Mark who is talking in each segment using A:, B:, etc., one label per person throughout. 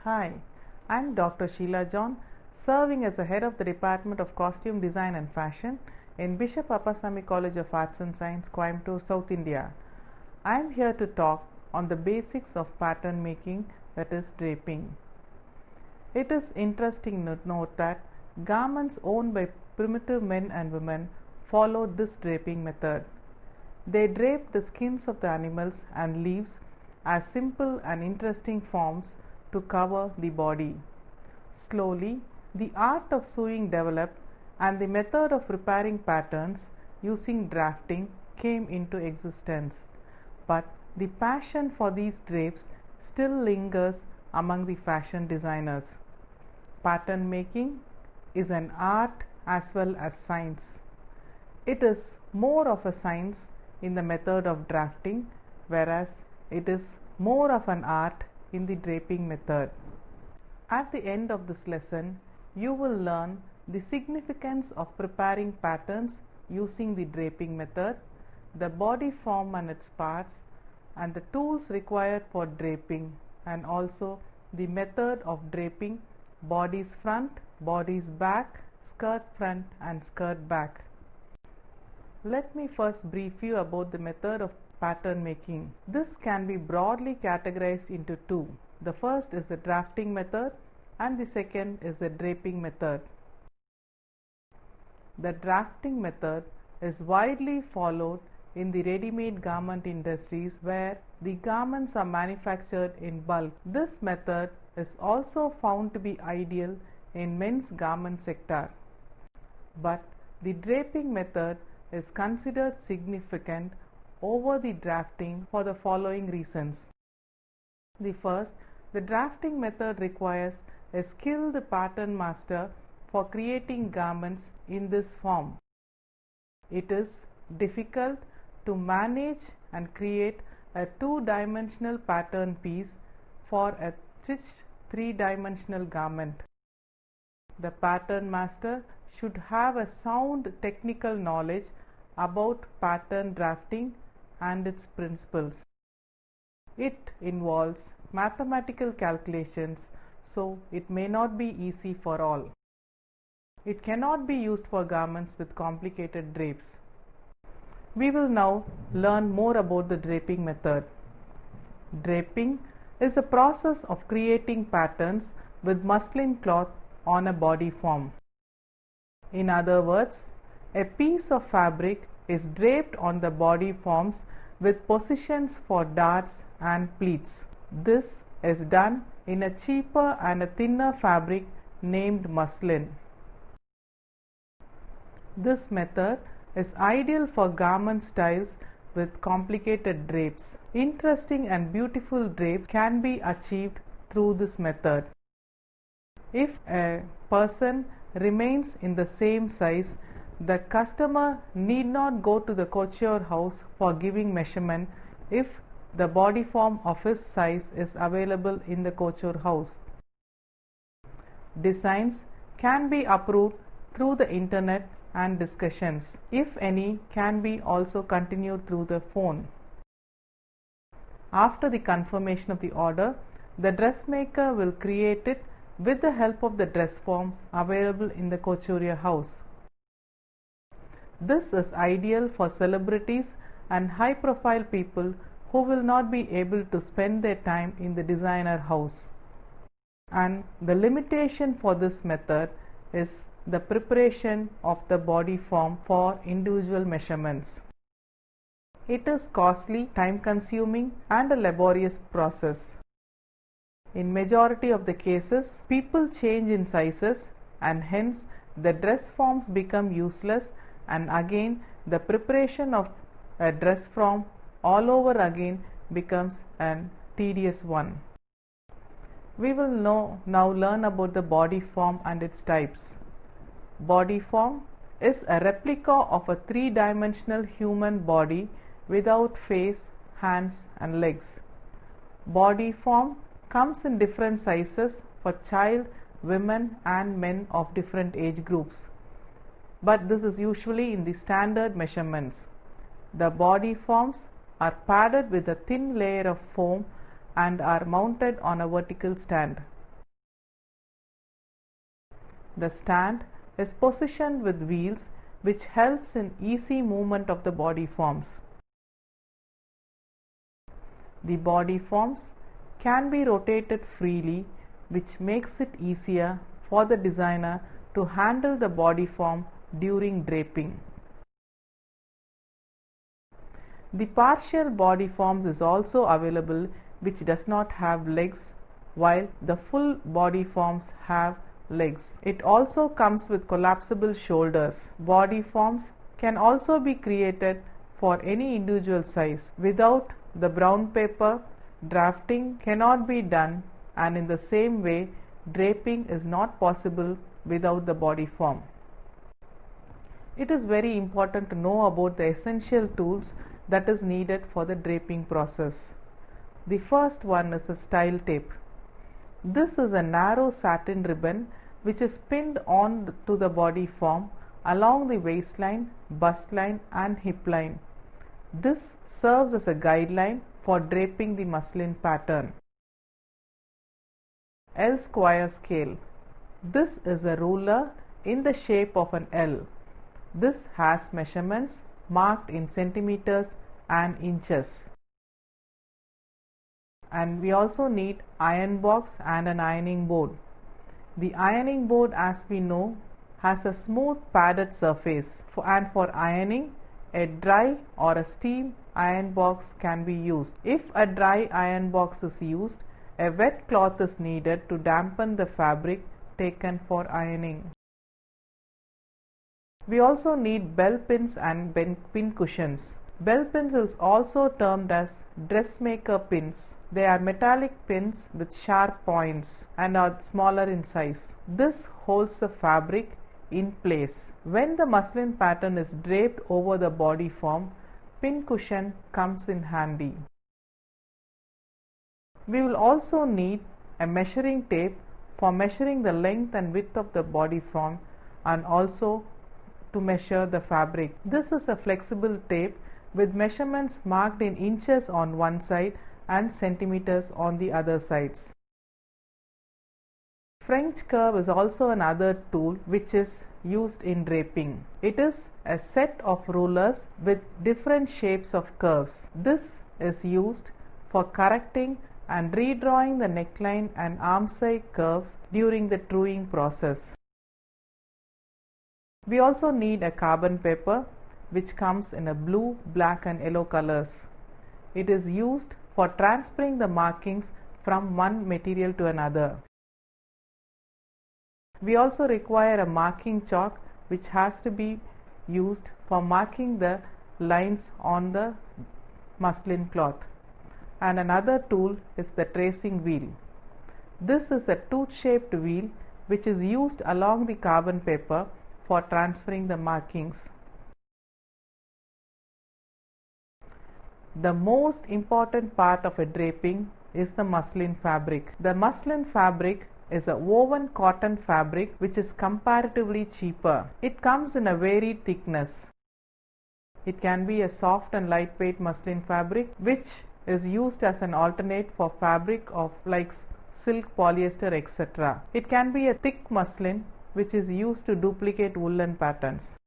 A: Hi, I'm Dr. Sheila John, serving as the head of the Department of Costume Design and Fashion in Bishop Appasamy College of Arts and Science, Coimbatore, South India. I'm here to talk on the basics of pattern making, that is draping. It is interesting to note that garments owned by primitive men and women followed this draping method. They draped the skins of the animals and leaves as simple and interesting forms to cover the body. Slowly, the art of sewing developed and the method of preparing patterns using drafting came into existence. But the passion for these drapes still lingers among the fashion designers. Pattern making is an art as well as science. It is more of a science in the method of drafting, whereas it is more of an art in the draping method. At the end of this lesson, you will learn the significance of preparing patterns using the draping method, the body form and its parts, and the tools required for draping, and also the method of draping bodice front, bodice back, skirt front and skirt back. Let me first brief you about the method of pattern making. This can be broadly categorized into two. The first is the drafting method and the second is the draping method. The drafting method is widely followed in the ready-made garment industries where the garments are manufactured in bulk. This method is also found to be ideal in men's garment sector. But the draping method is considered significant over the drafting for the following reasons. The first, the drafting method requires a skilled pattern master for creating garments in this form. It is difficult to manage and create a two-dimensional pattern piece for a stitched three-dimensional garment. The pattern master should have a sound technical knowledge about pattern drafting and its principles. It involves mathematical calculations, so it may not be easy for all. It cannot be used for garments with complicated drapes. We will now learn more about the draping method. Draping is a process of creating patterns with muslin cloth on a body form. In other words, a piece of fabric is draped on the body forms with positions for darts and pleats. This is done in a cheaper and a thinner fabric named muslin. This method is ideal for garment styles with complicated drapes. Interesting and beautiful drapes can be achieved through this method. If a person remains in the same size, the customer need not go to the couture house for giving measurement if the body form of his size is available in the couture house. Designs can be approved through the internet and discussions, if any, can be also continued through the phone. After the confirmation of the order, the dressmaker will create it with the help of the dress form available in the couture house. This is ideal for celebrities and high-profile people who will not be able to spend their time in the designer house. And the limitation for this method is the preparation of the body form for individual measurements. It is costly, time-consuming and a laborious process. In majority of the cases, people change in sizes and hence the dress forms become useless, and again the preparation of a dress form all over again becomes a tedious one. We will now learn about the body form and its types. Body form is a replica of a three-dimensional human body without face, hands and legs. Body form comes in different sizes for child, women and men of different age groups. But this is usually in the standard measurements. The body forms are padded with a thin layer of foam and are mounted on a vertical stand. The stand is positioned with wheels which helps in easy movement of the body forms. The body forms can be rotated freely, which makes it easier for the designer to handle the body form during draping. The partial body forms is also available which does not have legs, while the full body forms have legs. It also comes with collapsible shoulders. Body forms can also be created for any individual size. Without the brown paper, drafting cannot be done, and in the same way, draping is not possible without the body form. It is very important to know about the essential tools that is needed for the draping process. The first one is a style tape. This is a narrow satin ribbon which is pinned on to the body form along the waistline, bust line and hip line. This serves as a guideline for draping the muslin pattern. L square scale. This is a ruler in the shape of an L. This has measurements marked in centimeters and inches. And we also need iron box and an ironing board. The ironing board, as we know, has a smooth padded surface, and for ironing, a dry or a steam iron box can be used. If a dry iron box is used, a wet cloth is needed to dampen the fabric taken for ironing. We also need bell pins and pin cushions. Bell pins is also termed as dressmaker pins. They are metallic pins with sharp points and are smaller in size. This holds the fabric in place. When the muslin pattern is draped over the body form, pin cushion comes in handy. We will also need a measuring tape for measuring the length and width of the body form and also to measure the fabric. This is a flexible tape with measurements marked in inches on one side and centimeters on the other sides. French curve is also another tool which is used in draping. It is a set of rulers with different shapes of curves. This is used for correcting and redrawing the neckline and arm side curves during the truing process. We also need a carbon paper which comes in a blue, black and yellow colors. It is used for transferring the markings from one material to another. We also require a marking chalk which has to be used for marking the lines on the muslin cloth. And another tool is the tracing wheel. This is a tooth-shaped wheel which is used along the carbon paper for transferring the markings. The most important part of a draping is the muslin fabric. The muslin fabric is a woven cotton fabric which is comparatively cheaper. It comes in a varied thickness. It can be a soft and lightweight muslin fabric which is used as an alternate for fabric of like silk, polyester, etc. It can be a thick muslin which is used to duplicate woolen patterns.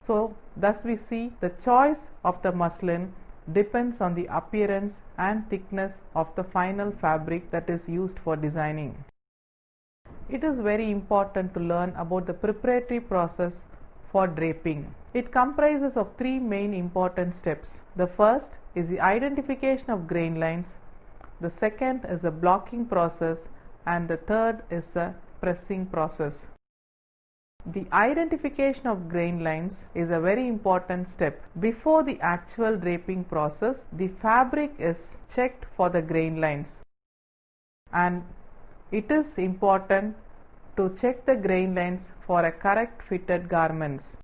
A: So, thus we see the choice of the muslin depends on the appearance and thickness of the final fabric that is used for designing. It is very important to learn about the preparatory process for draping. It comprises of three main important steps. The first is the identification of grain lines, the second is a blocking process, and the third is a pressing process. The identification of grain lines is a very important step. Before the actual draping process, the fabric is checked for the grain lines, and it is important to check the grain lines for a correct fitted garments.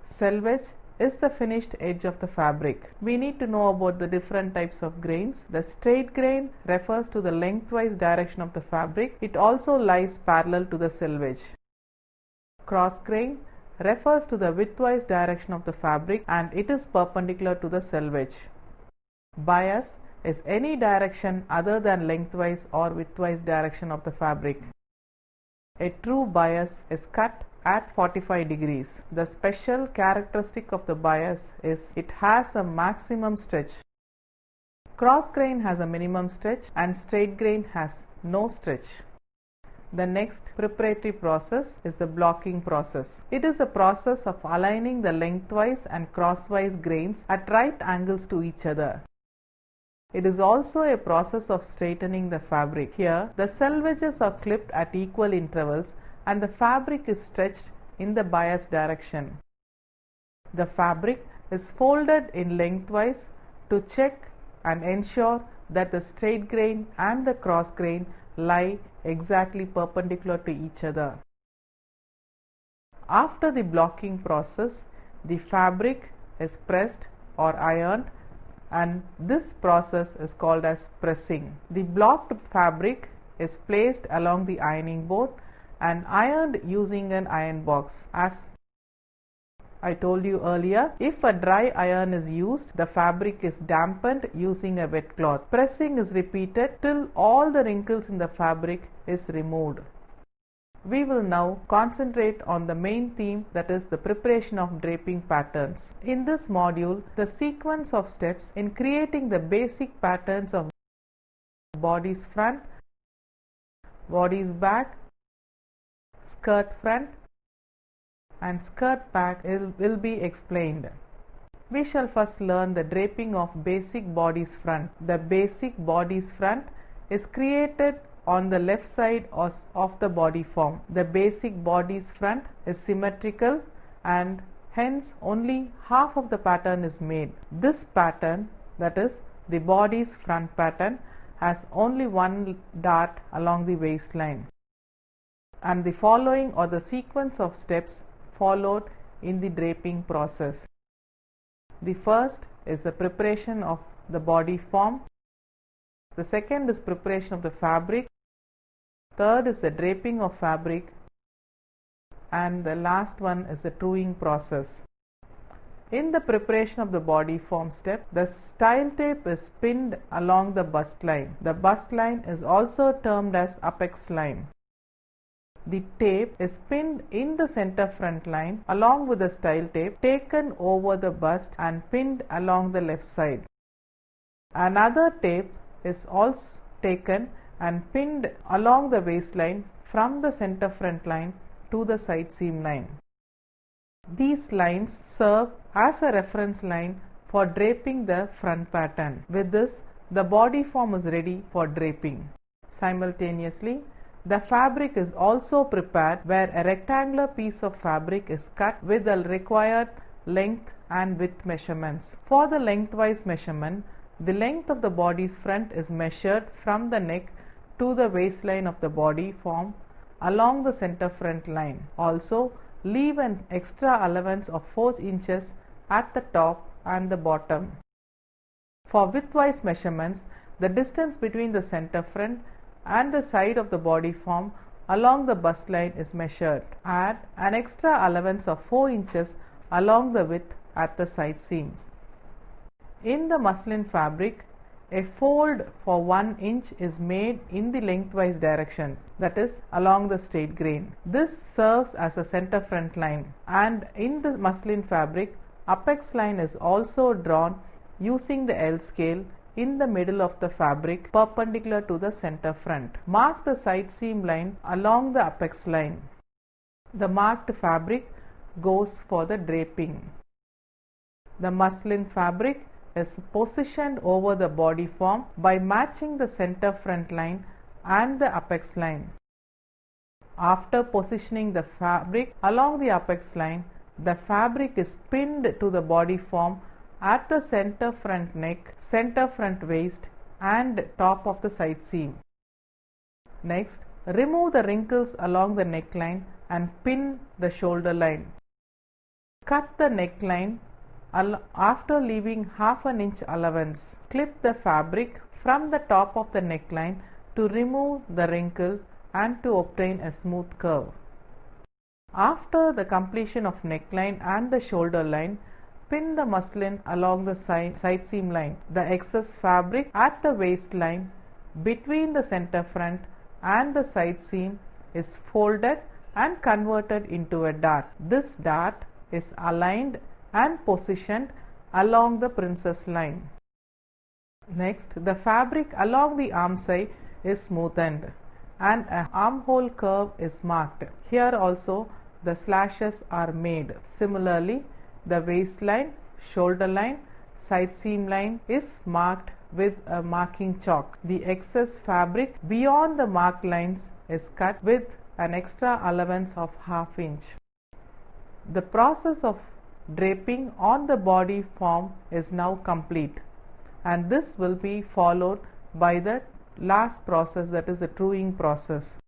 A: Selvage is the finished edge of the fabric. We need to know about the different types of grains. The straight grain refers to the lengthwise direction of the fabric. It also lies parallel to the selvage. Cross grain refers to the widthwise direction of the fabric and it is perpendicular to the selvage. Bias is any direction other than lengthwise or widthwise direction of the fabric. A true bias is cut at 45 degrees. The special characteristic of the bias is it has a maximum stretch. Cross grain has a minimum stretch and straight grain has no stretch. The next preparatory process is the blocking process. It is a process of aligning the lengthwise and crosswise grains at right angles to each other. It is also a process of straightening the fabric. Here, the selvages are clipped at equal intervals and the fabric is stretched in the bias direction. The fabric is folded in lengthwise to check and ensure that the straight grain and the cross grain lie exactly perpendicular to each other. After the blocking process, the fabric is pressed or ironed, and this process is called as pressing. The blocked fabric is placed along the ironing board and ironed using an iron box. As I told you earlier, if a dry iron is used, the fabric is dampened using a wet cloth. Pressing is repeated till all the wrinkles in the fabric is removed. We will now concentrate on the main theme, that is the preparation of draping patterns. In this module, the sequence of steps in creating the basic patterns of bodice front, bodice back, skirt front and skirt back will be explained. We shall first learn the draping of basic bodice front. The basic bodice front is created on the left side of the body form. The basic bodice front is symmetrical and hence only half of the pattern is made. This pattern, that is the bodice front pattern, has only one dart along the waistline. And the following are the sequence of steps followed in the draping process. The first is the preparation of the body form. The second is preparation of the fabric. Third is the draping of fabric. And the last one is the truing process. In the preparation of the body form step, the style tape is pinned along the bust line. The bust line is also termed as apex line. The tape is pinned in the center front line along with the style tape taken over the bust and pinned along the left side. Another tape is also taken and pinned along the waistline from the center front line to the side seam line. These lines serve as a reference line for draping the front pattern. With this, the body form is ready for draping. Simultaneously, the fabric is also prepared where a rectangular piece of fabric is cut with the required length and width measurements. For the lengthwise measurement, the length of the body's front is measured from the neck to the waistline of the body form along the center front line. Also, leave an extra allowance of 4 inches at the top and the bottom. For widthwise measurements, the distance between the center front and the side of the body form along the bust line is measured. Add an extra allowance of 4 inches along the width at the side seam. In the muslin fabric, a fold for 1 inch is made in the lengthwise direction, that is along the straight grain. This serves as a center front line, and in the muslin fabric, apex line is also drawn using the L scale in the middle of the fabric perpendicular to the center front. Mark the side seam line along the apex line. The marked fabric goes for the draping. The muslin fabric is positioned over the body form by matching the center front line and the apex line. After positioning the fabric along the apex line, the fabric is pinned to the body form at the center front neck, center front waist and top of the side seam. Next, remove the wrinkles along the neckline and pin the shoulder line. Cut the neckline after leaving half an inch allowance. Clip the fabric from the top of the neckline to remove the wrinkle and to obtain a smooth curve. After the completion of neckline and the shoulder line, pin the muslin along the side seam line. The excess fabric at the waistline between the center front and the side seam is folded and converted into a dart. This dart is aligned and positioned along the princess line. Next, the fabric along the arm side is smoothened and an armhole curve is marked. Here also the slashes are made. Similarly, the waistline, shoulder line, side seam line is marked with a marking chalk. The excess fabric beyond the marked lines is cut with an extra allowance of ½ inch. The process of draping on the body form is now complete, and this will be followed by the last process, that is the truing process.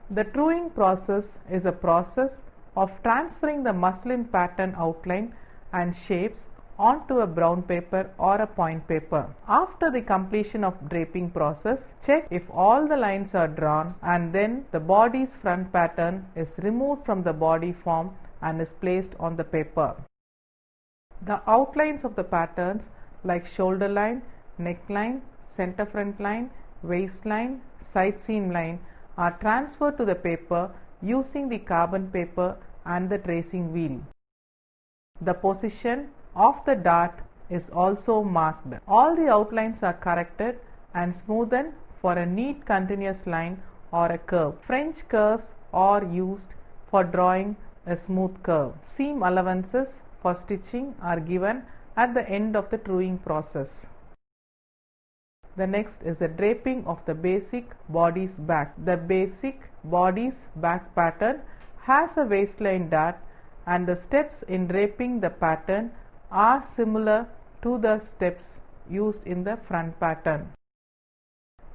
A: The truing process is a process of transferring the muslin pattern outline and shapes onto a brown paper or a point paper. After the completion of draping process, check if all the lines are drawn, and then the body's front pattern is removed from the body form and is placed on the paper. The outlines of the patterns like shoulder line, neckline, center front line, waistline, side seam line are transferred to the paper using the carbon paper and the tracing wheel. The position of the dart is also marked. All the outlines are corrected and smoothened for a neat continuous line or a curve. French curves are used for drawing a smooth curve. Seam allowances for stitching are given at the end of the truing process. The next is a draping of the basic body's back. The basic body's back pattern has a waistline dart, and the steps in draping the pattern are similar to the steps used in the front pattern.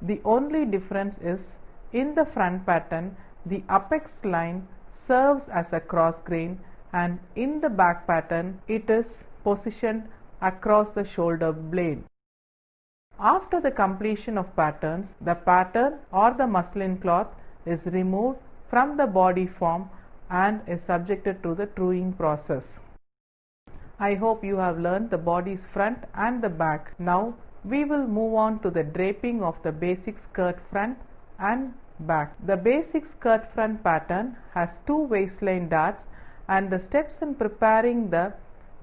A: The only difference is in the front pattern, the apex line serves as a cross grain, and in the back pattern, it is positioned across the shoulder blade. After the completion of patterns, the pattern or the muslin cloth is removed from the body form and is subjected to the truing process. I hope you have learned the body's front and the back. Now we will move on to the draping of the basic skirt front and back. The basic skirt front pattern has two waistline darts, and the steps in preparing the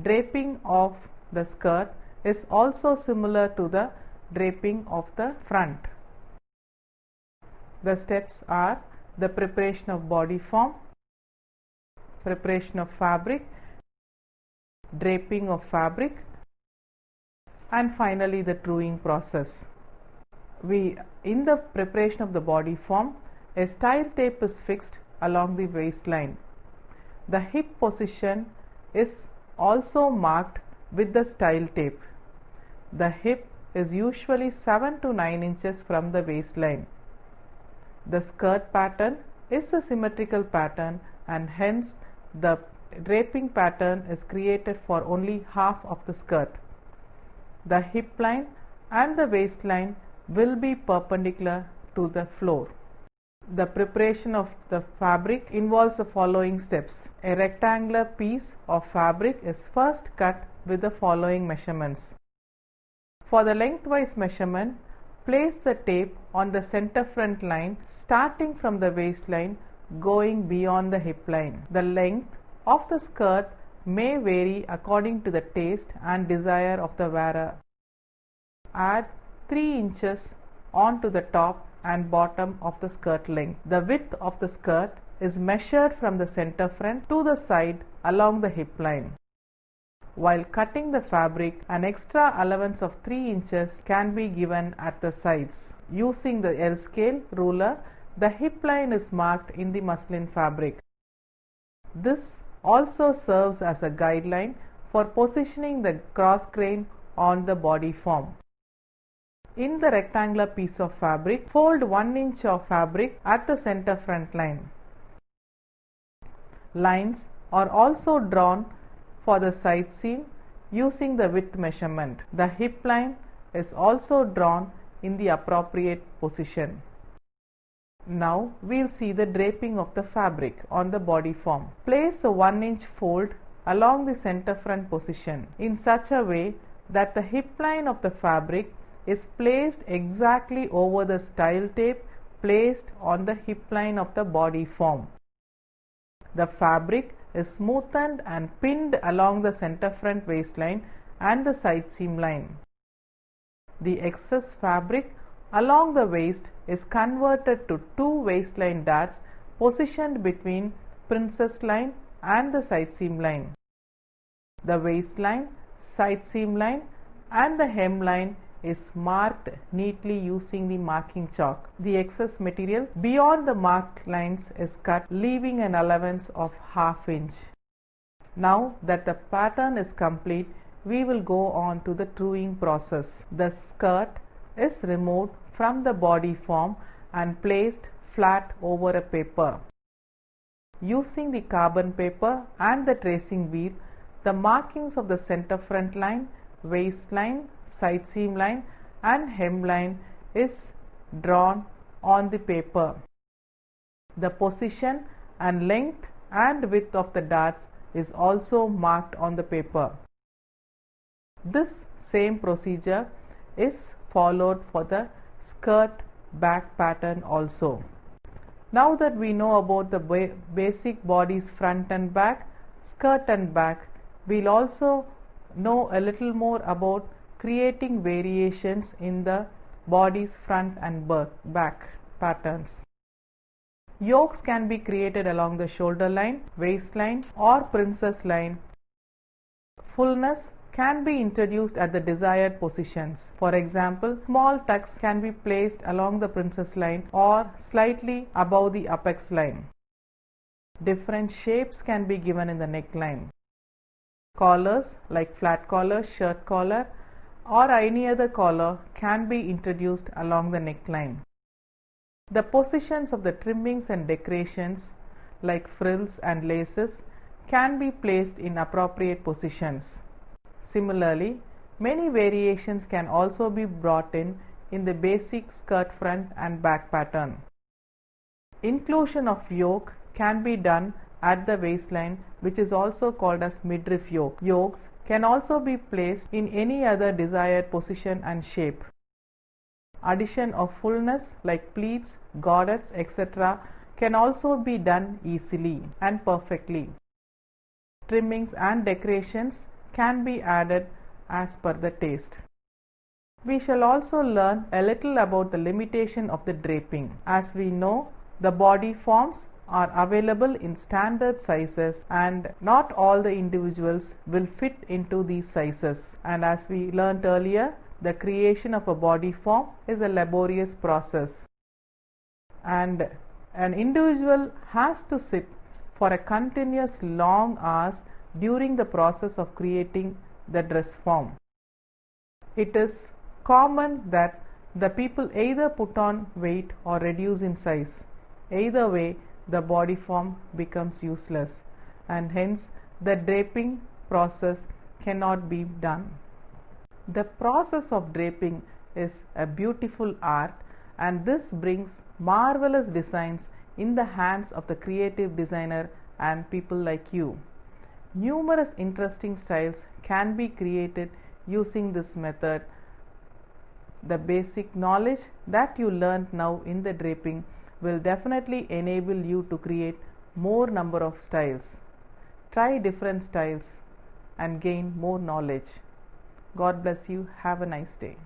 A: draping of the skirt is also similar to the draping of the front. The steps are the preparation of body form, preparation of fabric, draping of fabric, and finally the truing process. In the preparation of the body form, a style tape is fixed along the waistline. The hip position is also marked with the style tape. The hip is usually 7 to 9 inches from the waistline. The skirt pattern is a symmetrical pattern, and hence the draping pattern is created for only half of the skirt. The hip line and the waistline will be perpendicular to the floor. The preparation of the fabric involves the following steps. A rectangular piece of fabric is first cut with the following measurements. For the lengthwise measurement, place the tape on the center front line starting from the waistline going beyond the hip line. The length of the skirt may vary according to the taste and desire of the wearer. Add 3 inches onto the top and bottom of the skirt length. The width of the skirt is measured from the center front to the side along the hip line. While cutting the fabric, an extra allowance of 3 inches can be given at the sides. Using the L scale ruler, the hip line is marked in the muslin fabric. This also serves as a guideline for positioning the cross grain on the body form. In the rectangular piece of fabric, fold 1 inch of fabric at the center front line. Lines are also drawn for the side seam using the width measurement. The hip line is also drawn in the appropriate position. Now we'll see the draping of the fabric on the body form. Place the 1 inch fold along the center front position in such a way that the hip line of the fabric is placed exactly over the style tape placed on the hip line of the body form. The fabric is smoothened and pinned along the center front waistline and the side seam line. The excess fabric along the waist is converted to two waistline darts positioned between princess line and the side seam line. The waistline, side seam line and the hemline is marked neatly using the marking chalk. The excess material beyond the marked lines is cut, leaving an allowance of ½ inch. Now that the pattern is complete, we will go on to the truing process. The skirt is removed from the body form and placed flat over a paper. Using the carbon paper and the tracing wheel, the markings of the center front line, waistline, side seam line and hemline is drawn on the paper. The position and length and width of the darts is also marked on the paper. This same procedure is followed for the skirt back pattern also. Now that we know about the basic bodice front and back, skirt and back, we'll also know a little more about creating variations in the body's front and back patterns. Yokes can be created along the shoulder line, waistline or princess line. Fullness can be introduced at the desired positions. For example, small tucks can be placed along the princess line or slightly above the apex line. Different shapes can be given in the neckline. Collars like flat collar, shirt collar or any other collar can be introduced along the neckline. The positions of the trimmings and decorations like frills and laces can be placed in appropriate positions. Similarly, many variations can also be brought in the basic skirt front and back pattern. Inclusion of yoke can be done at the waistline, which is also called as midriff yoke. Yokes can also be placed in any other desired position and shape. Addition of fullness like pleats, gaudets, etc. can also be done easily and perfectly. Trimmings and decorations can be added as per the taste. We shall also learn a little about the limitation of the draping. As we know, the body forms are available in standard sizes and not all the individuals will fit into these sizes. And as we learned earlier, the creation of a body form is a laborious process. And an individual has to sit for a continuous long hours during the process of creating the dress form. It is common that the people either put on weight or reduce in size. Either way, the body form becomes useless and hence the draping process cannot be done. The process of draping is a beautiful art, and this brings marvelous designs in the hands of the creative designer and people like you. Numerous interesting styles can be created using this method. The basic knowledge that you learned now in the draping will definitely enable you to create more number of styles. Try different styles and gain more knowledge. God bless you. Have a nice day.